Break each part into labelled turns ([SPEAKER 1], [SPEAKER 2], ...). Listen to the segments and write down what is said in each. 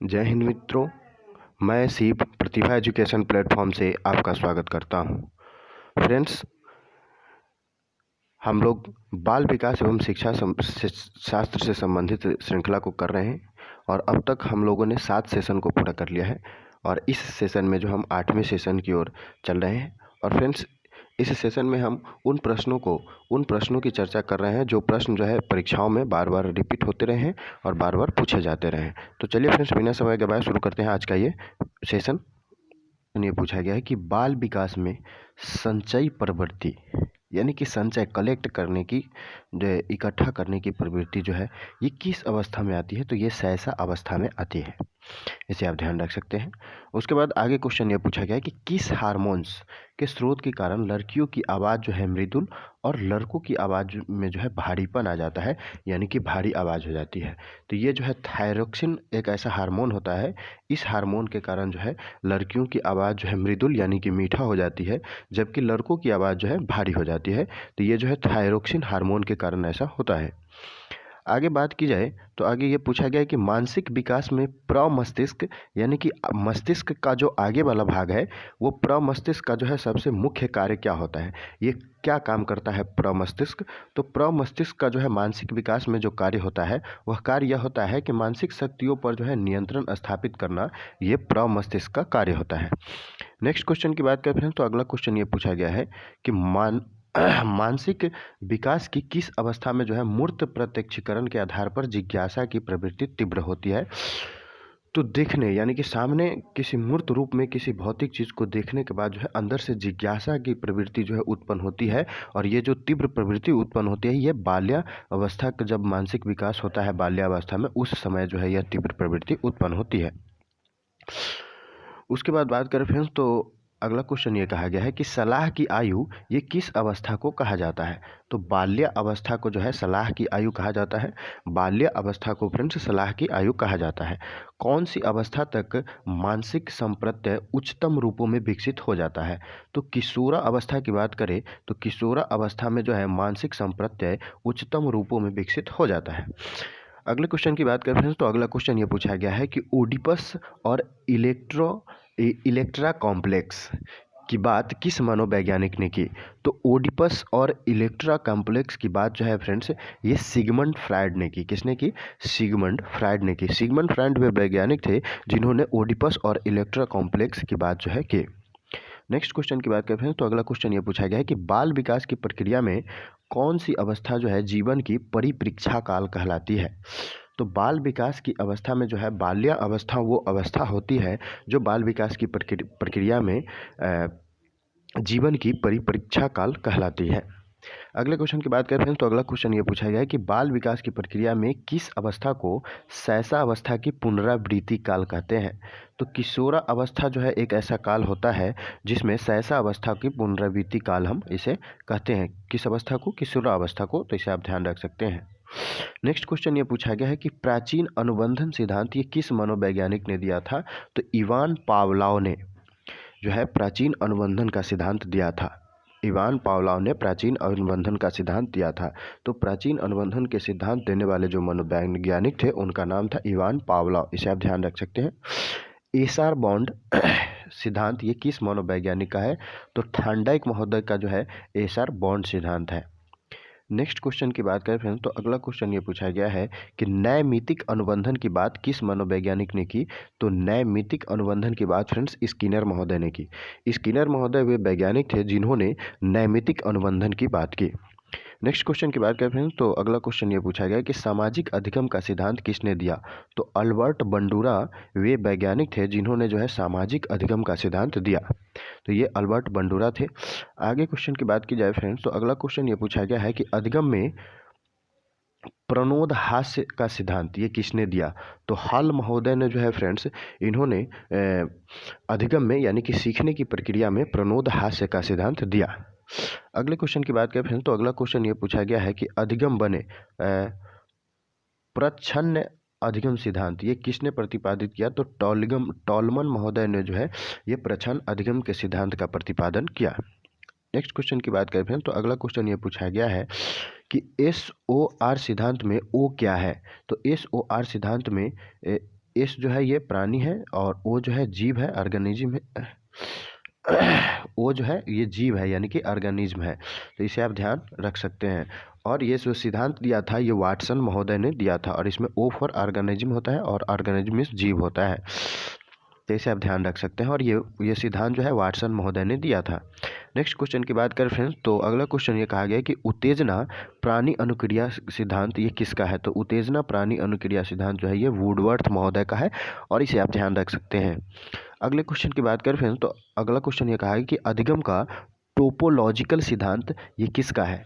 [SPEAKER 1] जय हिंद मित्रों, मैं शिव प्रतिभा एजुकेशन प्लेटफॉर्म से आपका स्वागत करता हूं। फ्रेंड्स, हम लोग बाल विकास एवं शिक्षा शास्त्र से संबंधित श्रृंखला को कर रहे हैं और अब तक हम लोगों ने 7 सेशन को पूरा कर लिया है और इस सेशन में जो हम 8वें सेशन की ओर चल रहे हैं। और फ्रेंड्स, इस सेशन में हम उन प्रश्नों की चर्चा कर रहे हैं जो प्रश्न जो है परीक्षाओं में बार बार रिपीट होते रहे हैं और बार बार पूछे जाते रहे हैं। तो चलिए फ्रेंड्स, बिना समय गवाए शुरू करते हैं आज का ये सेशन। ये पूछा गया है कि बाल विकास में संचयी प्रवृत्ति यानी कि संचय कलेक्ट करने की, जो इकट्ठा करने की प्रवृत्ति जो है ये किस अवस्था में आती है? तो ये सहसा अवस्था में आती है, इसे आप ध्यान रख सकते हैं। उसके बाद आगे क्वेश्चन ये पूछा गया है कि किस हार्मोन्स के स्रोत के कारण लड़कियों की आवाज़ जो है मृदुल और लड़कों की आवाज़ में जो है भारीपन आ जाता है, यानी कि भारी आवाज़ हो जाती है? तो ये जो है थायरोक्सिन एक ऐसा हार्मोन होता है, इस हार्मोन के कारण जो है लड़कियों की आवाज़ जो है मृदुल यानी कि मीठा हो जाती है, जबकि लड़कों की आवाज़ जो है भारी हो जाती है। तो ये जो है थायरोक्सिन हार्मोन के कारण ऐसा होता है। आगे बात की जाए तो आगे ये पूछा गया है कि मानसिक विकास में प्रमस्तिष्क यानी कि मस्तिष्क का जो आगे वाला भाग है वो प्रमस्तिष्क का जो है सबसे मुख्य कार्य क्या होता है? ये क्या काम करता है प्रमस्तिष्क? तो प्रमस्तिष्क का जो है मानसिक विकास में जो कार्य होता है वह कार्य यह होता है कि मानसिक शक्तियों पर जो है नियंत्रण स्थापित करना, ये प्रमस्तिष्क का कार्य होता है। नेक्स्ट क्वेश्चन की बात करें तो अगला क्वेश्चन ये पूछा गया है कि मानसिक विकास की किस अवस्था में जो है मूर्त प्रत्यक्षीकरण के आधार पर जिज्ञासा की प्रवृत्ति तीव्र होती है? तो देखने यानी कि सामने किसी मूर्त रूप में किसी भौतिक चीज़ को देखने के बाद जो है अंदर से जिज्ञासा की प्रवृत्ति जो है उत्पन्न होती है, और ये जो तीव्र प्रवृत्ति उत्पन्न होती है ये बाल्यावस्था का जब मानसिक विकास होता है बाल्यावस्था में, उस समय जो है यह तीव्र प्रवृत्ति उत्पन्न होती है। उसके बाद बात करें फ्रेंड्स तो अगला क्वेश्चन ये कहा गया है कि सलाह की आयु ये किस अवस्था को कहा जाता है? तो बाल्य अवस्था को जो है सलाह की आयु कहा जाता है। बाल्य अवस्था को फ्रेंड्स सलाह की आयु कहा जाता है। कौन सी अवस्था तक मानसिक संप्रत्यय उच्चतम रूपों में विकसित हो जाता है? तो किशोरा अवस्था की बात करें तो किशोरा अवस्था में जो है मानसिक संप्रत्यय उच्चतम रूपों में विकसित हो जाता है। अगले क्वेश्चन की बात करें फ्रेंड्स तो अगला क्वेश्चन ये पूछा गया है कि ओडिपस और इलेक्ट्रा कॉम्प्लेक्स की बात किस मनोवैज्ञानिक ने की? तो ओडिपस और इलेक्ट्रा कॉम्प्लेक्स की बात जो है फ्रेंड्स ये सिगमंड फ्रायड ने की। किसने की? सिगमंड फ्रायड ने की। सिगमंड फ्रायड वे वैज्ञानिक थे जिन्होंने ओडिपस और इलेक्ट्रा कॉम्प्लेक्स की बात जो है की। नेक्स्ट क्वेश्चन की बात करते हैं तो अगला क्वेश्चन ये पूछा गया है कि बाल विकास की प्रक्रिया में कौन सी अवस्था जो है जीवन की परिपरीक्षा काल कहलाती है? तो बाल विकास की अवस्था में जो है बाल्या अवस्था वो अवस्था होती है जो बाल विकास की प्रक्रिया में जीवन की परिपरीक्षा काल कहलाती है। अगले क्वेश्चन की बात करते हैं तो अगला क्वेश्चन ये पूछा गया है कि बाल विकास की प्रक्रिया में किस अवस्था को सहसा अवस्था की पुनरावृत्ति काल कहते हैं? तो किशोरा अवस्था जो है एक ऐसा काल होता है जिसमें सहसा अवस्था की पुनरावृत्ति काल हम इसे कहते हैं। किस अवस्था को? किशोरा अवस्था को। तो इसे आप ध्यान रख सकते हैं। नेक्स्ट क्वेश्चन ये पूछा गया है कि प्राचीन अनुबंधन सिद्धांत ये किस मनोवैज्ञानिक ने दिया था? तो इवान पावलोव ने जो है प्राचीन अनुबंधन का सिद्धांत दिया था। इवान पावलोव ने प्राचीन अनुबंधन का सिद्धांत दिया था। तो प्राचीन अनुबंधन के सिद्धांत देने वाले जो मनोवैज्ञानिक थे उनका नाम था इवान पावलोव। इसे आप ध्यान रख सकते हैं। एसआर बॉन्ड सिद्धांत ये किस मनोवैज्ञानिक का है? तो थॉर्नडाइक महोदय का जो है एसआर बॉन्ड सिद्धांत है। नेक्स्ट क्वेश्चन की बात करें फ्रेंड्स तो अगला क्वेश्चन ये पूछा गया है कि नैमित्तिक अनुबंधन की बात किस मनोवैज्ञानिक ने की? तो नैमित्तिक अनुबंधन की बात फ्रेंड्स स्किनर महोदय ने की। स्किनर महोदय वे वैज्ञानिक थे जिन्होंने नैमित्तिक अनुबंधन की बात की। नेक्स्ट क्वेश्चन की बात करें फ्रेंड्स तो अगला क्वेश्चन ये पूछा गया कि सामाजिक अधिगम का सिद्धांत किसने दिया? तो अल्बर्ट बंडूरा वे वैज्ञानिक थे जिन्होंने जो है सामाजिक अधिगम का सिद्धांत दिया। तो ये अल्बर्ट बंडूरा थे। आगे क्वेश्चन की बात की जाए फ्रेंड्स तो अगला क्वेश्चन ये पूछा गया है कि अधिगम में प्रणोद हास्य का सिद्धांत ये किसने दिया? तो हॉल महोदय ने जो है फ्रेंड्स इन्होंने अधिगम में यानी कि सीखने की प्रक्रिया में प्रणोद हास्य का सिद्धांत दिया। अगले क्वेश्चन की बात करें फ्रेंड्स तो अगला क्वेश्चन ये पूछा गया है कि अधिगम बने प्रच्छन्न अधिगम सिद्धांत ये किसने प्रतिपादित किया? तो टॉलमन महोदय ने जो है ये प्रच्छन्न अधिगम के सिद्धांत का प्रतिपादन किया। नेक्स्ट क्वेश्चन की बात करें तो अगला क्वेश्चन ये पूछा गया है कि SOR सिद्धांत में O क्या है? तो SOR सिद्धांत में एस जो है ये प्राणी है और ओ जो है जीव है, ऑर्गेनिज्म है। ओ जो है ये जीव है यानी कि ऑर्गेनिज्म है, तो इसे आप ध्यान रख सकते हैं। और ये जो सिद्धांत दिया था ये वाटसन महोदय ने दिया था, और इसमें ओ फॉर ऑर्गेनिज्म होता है और ऑर्गेनिज्म मीन्स जीव होता है, तो इसे आप ध्यान रख सकते हैं। और ये सिद्धांत जो है वाटसन महोदय ने दिया था। नेक्स्ट क्वेश्चन की बात करें फ्रेंड्स, तो अगला क्वेश्चन ये कहा गया है कि उत्तेजना प्राणी अनुक्रिया सिद्धांत ये किसका है। तो उत्तेजना प्राणी अनुक्रिया सिद्धांत जो है ये वुडवर्थ महोदय का है, और इसे आप ध्यान रख सकते हैं। अगले क्वेश्चन की बात करें फ्रेंड्स, तो अगला क्वेश्चन ये कहा है कि अधिगम का टोपोलॉजिकल सिद्धांत ये किसका है।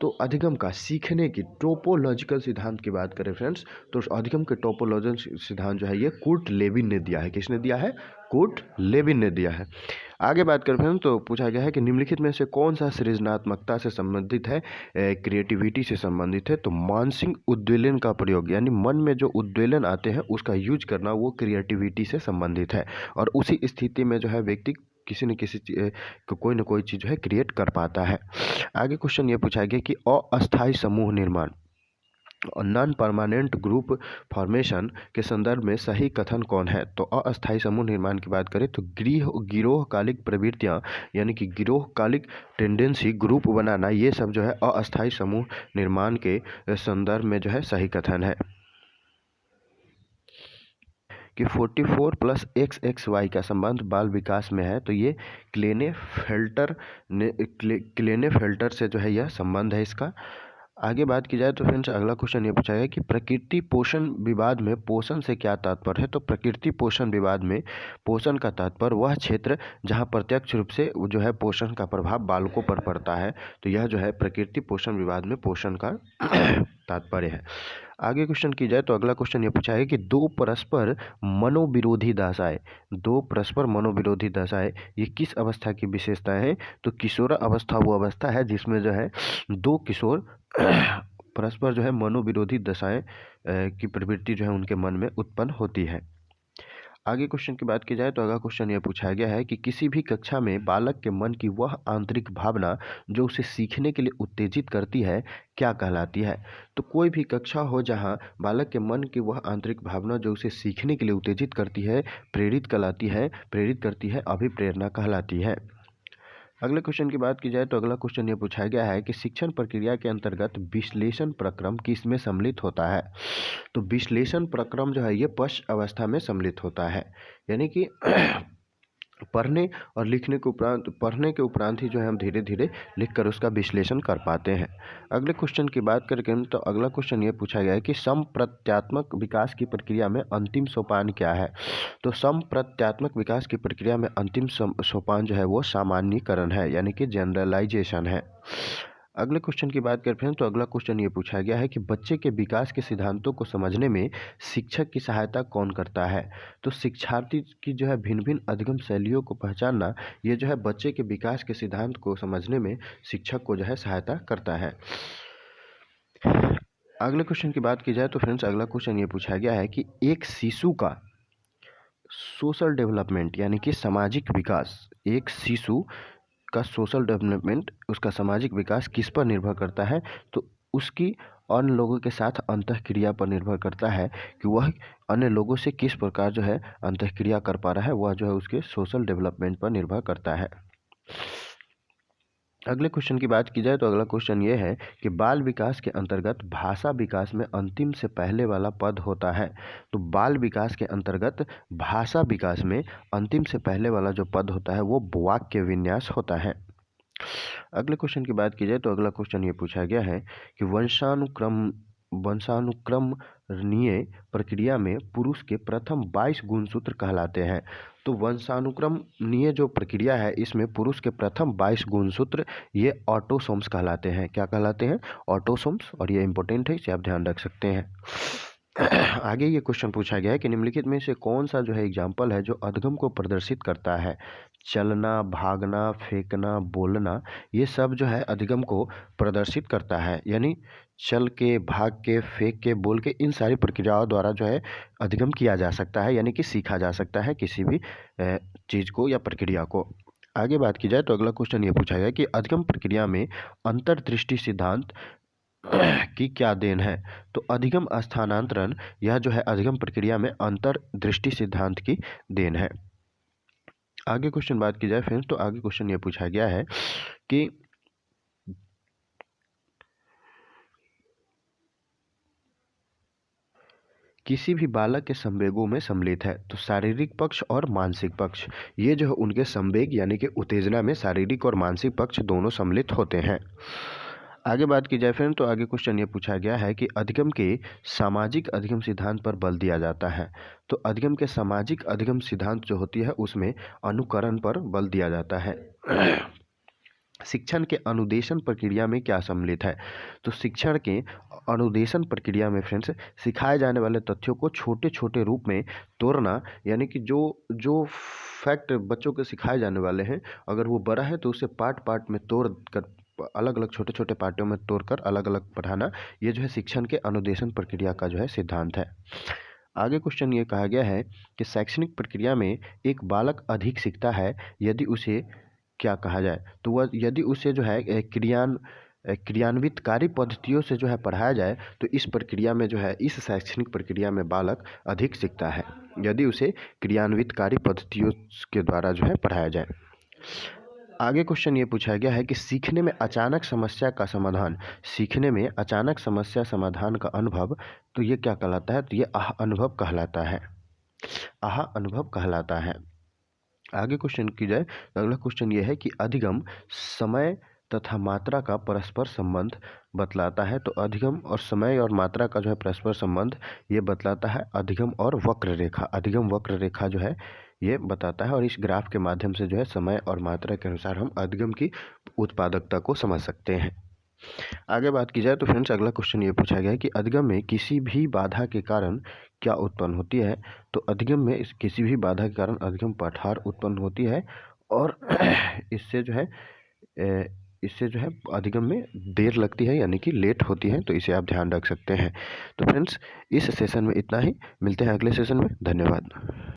[SPEAKER 1] तो अधिगम का सीखने की टोपोलॉजिकल सिद्धांत की बात करें फ्रेंड्स, तो अधिगम के टोपोलॉजिकल सिद्धांत जो है ये कुर्ट लेविन ने दिया है। किसने दिया है? कुर्ट लेविन ने दिया है। आगे बात करें फ्रेंड्स, तो पूछा गया है कि निम्नलिखित में से कौन सा सृजनात्मकता से संबंधित है, क्रिएटिविटी से संबंधित है। तो मानसिक उद्वेलन का प्रयोग यानी मन में जो उद्वेलन आते हैं उसका यूज करना वो क्रिएटिविटी से संबंधित है, और उसी स्थिति में जो है व्यक्ति किसी न किसी कोई ना कोई चीज़ जो है क्रिएट कर पाता है। आगे क्वेश्चन ये पूछा गया कि अस्थायी समूह निर्माण और नॉन परमानेंट ग्रुप फॉर्मेशन के संदर्भ में सही कथन कौन है। तो अस्थायी समूह निर्माण की बात करें तो गिरोहकालिक प्रवृत्तियां यानी कि गिरोहकालिक टेंडेंसी, ग्रुप बनाना, ये सब जो है अस्थायी समूह निर्माण के संदर्भ में जो है सही कथन है। कि 44 प्लस XXY का संबंध बाल विकास में है, तो ये क्लेनेफेल्टर से जो है यह संबंध है इसका। आगे बात की जाए तो फ्रेंड्स अगला क्वेश्चन ये पूछा गया कि प्रकृति पोषण विवाद में पोषण से क्या तात्पर्य है। तो प्रकृति पोषण विवाद में पोषण का तात्पर्य वह क्षेत्र जहां प्रत्यक्ष रूप से जो है पोषण का प्रभाव बालकों पर पड़ता है, तो यह जो है प्रकृति पोषण विवाद में पोषण का तात्पर्य है। आगे क्वेश्चन की जाए तो अगला क्वेश्चन ये पूछा है कि दो परस्पर मनोविरोधी दशाएं ये किस अवस्था की विशेषताएं हैं। तो किशोर अवस्था वो अवस्था है जिसमें जो है दो किशोर परस्पर जो है मनोविरोधी दशाएं की प्रवृत्ति जो है उनके मन में उत्पन्न होती है। आगे क्वेश्चन की बात की जाए तो अगला क्वेश्चन यह पूछा गया है कि किसी भी कक्षा में बालक के मन की वह आंतरिक भावना जो उसे सीखने के लिए उत्तेजित करती है क्या कहलाती है। तो कोई भी कक्षा हो जहां बालक के मन की वह आंतरिक भावना जो उसे सीखने के लिए उत्तेजित करती है, प्रेरित करती है, अभिप्रेरणा कहलाती है। अगले क्वेश्चन की बात की जाए तो अगला क्वेश्चन ये पूछा गया है कि शिक्षण प्रक्रिया के अंतर्गत विश्लेषण प्रक्रम किस में सम्मिलित होता है। तो विश्लेषण प्रक्रम जो है ये पश्च अवस्था में सम्मिलित होता है, यानी कि पढ़ने के उपरांत ही जो है हम धीरे धीरे लिखकर उसका विश्लेषण कर पाते हैं। अगले क्वेश्चन की बात करके तो अगला क्वेश्चन ये पूछा गया है कि समप्रत्यात्मक विकास की प्रक्रिया में अंतिम सोपान क्या है। तो समप्रत्यात्मक विकास की प्रक्रिया में अंतिम सोपान जो है वो सामान्यीकरण है, यानी कि जनरलाइजेशन है। अगले क्वेश्चन की बात करते हैं तो अगला क्वेश्चन ये पूछा गया है कि बच्चे के विकास के सिद्धांतों को समझने में शिक्षक की सहायता कौन करता है। तो शिक्षार्थी की जो है भिन्न भिन्न अधिगम शैलियों को पहचानना ये जो है बच्चे के विकास के सिद्धांत को समझने में शिक्षक को जो है सहायता करता है। अगले क्वेश्चन की बात की जाए तो फ्रेंड्स अगला क्वेश्चन ये पूछा गया है कि एक शिशु का सोशल डेवलपमेंट यानी कि सामाजिक विकास, एक शिशु का सोशल डेवलपमेंट, उसका सामाजिक विकास किस पर निर्भर करता है। तो उसकी अन्य लोगों के साथ अंतःक्रिया पर निर्भर करता है कि वह अन्य लोगों से किस प्रकार जो है अंतःक्रिया कर पा रहा है, वह जो है उसके सोशल डेवलपमेंट पर निर्भर करता है। अगले क्वेश्चन की बात की जाए तो अगला क्वेश्चन ये है कि बाल विकास के अंतर्गत भाषा विकास में अंतिम से पहले वाला पद होता है। तो बाल विकास के अंतर्गत भाषा विकास में अंतिम से पहले वाला जो पद होता है वो वाक्य विन्यास होता है। अगले क्वेश्चन की बात की जाए तो अगला क्वेश्चन ये पूछा गया है कि वंशानुक्रमणीय प्रक्रिया में पुरुष के प्रथम 22 गुणसूत्र कहलाते हैं। तो वंशानुक्रमणीय जो प्रक्रिया है इसमें पुरुष के प्रथम 22 गुणसूत्र ये ऑटोसोम्स कहलाते हैं। क्या कहलाते हैं? ऑटोसोम्स, और ये इंपॉर्टेंट है, इसे आप ध्यान रख सकते हैं। आगे ये क्वेश्चन पूछा गया है कि निम्नलिखित में से कौन सा जो है एग्जाम्पल है जो अधिगम को प्रदर्शित करता है। चलना, भागना, फेंकना, बोलना, ये सब जो है अधिगम को प्रदर्शित करता है, यानी चल के, भाग के, फेंक के, बोल के, इन सारी प्रक्रियाओं द्वारा जो है अधिगम किया जा सकता है, यानी कि सीखा जा सकता है किसी भी चीज़ को या प्रक्रिया को। आगे बात की जाए तो अगला क्वेश्चन ये पूछा गया कि अधिगम प्रक्रिया में अंतर्दृष्टि सिद्धांत की क्या देन है? तो अधिगम स्थानांतरण यह जो है अधिगम प्रक्रिया में अंतर्दृष्टि सिद्धांत की देन है। आगे क्वेश्चन बात की जाए फ्रेंड्स, तो आगे क्वेश्चन ये पूछा गया है कि किसी भी बालक के संवेगों में सम्मिलित है। तो शारीरिक पक्ष और मानसिक पक्ष, ये जो है उनके संवेग यानी कि उत्तेजना में शारीरिक और मानसिक पक्ष दोनों सम्मिलित होते हैं। आगे बात की जाए फ्रेंड, तो आगे क्वेश्चन ये पूछा गया है कि अधिगम के सामाजिक अधिगम सिद्धांत पर बल दिया जाता है। तो अधिगम के सामाजिक अधिगम सिद्धांत जो होती है उसमें अनुकरण पर बल दिया जाता है। शिक्षण के अनुदेशन प्रक्रिया में क्या सम्मिलित है? तो शिक्षण के अनुदेशन प्रक्रिया में फ्रेंड्स सिखाए जाने वाले तथ्यों को छोटे छोटे रूप में तोड़ना, यानी कि जो जो फैक्ट बच्चों को सिखाए जाने वाले हैं अगर वो बड़ा है तो उसे पार्ट पार्ट में तोड़ कर अलग अलग छोटे छोटे पार्टों में तोड़कर अलग अलग पढ़ाना, ये जो है शिक्षण के अनुदेशन प्रक्रिया का जो है सिद्धांत है। आगे क्वेश्चन ये कहा गया है कि शैक्षणिक प्रक्रिया में एक बालक अधिक सीखता है यदि उसे क्या कहा जाए? तो वह यदि उसे जो है क्रियान्वितकारी पद्धतियों से जो है पढ़ाया जाए तो इस प्रक्रिया में जो है इस शैक्षणिक प्रक्रिया में बालक अधिक सीखता है यदि उसे क्रियान्वितकारी पद्धतियों के द्वारा जो है पढ़ाया जाए। आगे क्वेश्चन ये पूछा गया है कि सीखने में अचानक समस्या का समाधान, सीखने में अचानक समस्या समाधान का अनुभव, तो ये क्या कहलाता है? तो ये आह अनुभव कहलाता है, आह अनुभव कहलाता है। आगे क्वेश्चन की जाए, अगला क्वेश्चन ये है कि अधिगम समय तथा मात्रा का परस्पर संबंध बतलाता है। तो अधिगम और समय और मात्रा का जो है परस्पर संबंध ये बतलाता है अधिगम और वक्र रेखा, अधिगम वक्र रेखा जो है ये बताता है। और इस ग्राफ के माध्यम से जो है समय और मात्रा के अनुसार हम अधिगम की उत्पादकता को समझ सकते हैं। आगे बात की जाए तो फ्रेंड्स अगला क्वेश्चन ये पूछा गया है कि अधिगम में किसी भी बाधा के कारण क्या उत्पन्न होती है? तो अधिगम में किसी भी बाधा के कारण अधिगम पठार उत्पन्न होती है और इससे जो है अधिगम में देर लगती है यानी कि लेट होती है, तो इसे आप ध्यान रख सकते हैं। तो फ्रेंड्स इस सेशन में इतना ही, मिलते हैं अगले सेशन में, धन्यवाद।